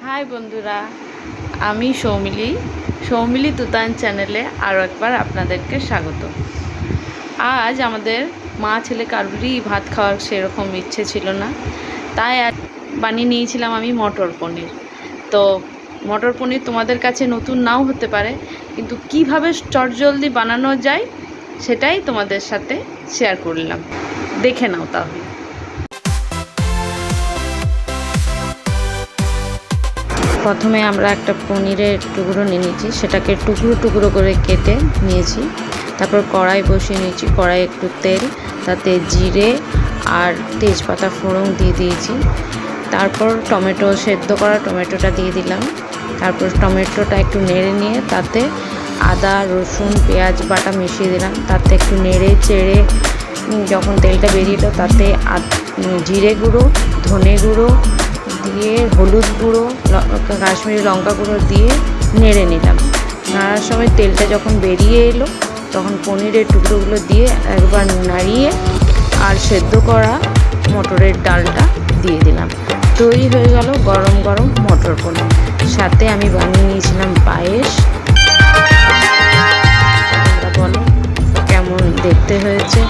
High বন্ধুরা, আমি সৌমিলি তুতান চ্যানেলে আরও একবার আপনাদেরকে স্বাগত। আজ আমাদের মা ছেলে কারুরই ভাত খাওয়ার সেরকম ইচ্ছে ছিল না, তাই আজ বানিয়ে নিয়েছিলাম আমি মটর পনির। তো মটর পনির তোমাদের কাছে নতুন নাও হতে পারে, কিন্তু কিভাবে চটজলদি বানানো যায় সেটাই তোমাদের সাথে শেয়ার করলাম। দেখে নাও তাহলে। প্রথমে আমরা একটা পনিরের টুকরো নিয়ে নিয়েছি, সেটাকে টুকরো টুকরো করে কেটে নিয়েছি। তারপর কড়াই বসিয়ে নিয়েছি, কড়াই একটু তেল, তাতে জিরে আর তেজপাতা ফোড়ন দিয়ে দিয়েছি। তারপর টমেটো সেদ্ধ করা টমেটোটা দিয়ে দিলাম। তারপর টমেটোটা একটু নেড়ে নিয়ে তাতে আদা রসুন পেঁয়াজ বাটা মিশিয়ে দিলাম। তাতে একটু নেড়ে চেড়ে যখন তেলটা বেরিয়ে এলো তাতে জিরে গুঁড়ো ধনে গুঁড়ো দিয়ে হলুদ গুঁড়ো কাশ্মীরি লঙ্কা গুঁড়ো দিয়ে নেড়ে নিলাম। নাড়ার সময় তেলটা যখন বেরিয়ে এলো তখন পনিরের টুকরোগুলো দিয়ে একবার নাড়িয়ে আর সেদ্ধ করা মটরের ডালটা দিয়ে দিলাম। তৈরি হয়ে গেল গরম গরম মটর পনির। সাথে আমি বানিয়ে নিয়েছিলাম পায়েস। তোমরা বলো কেমন দেখতে হয়েছে।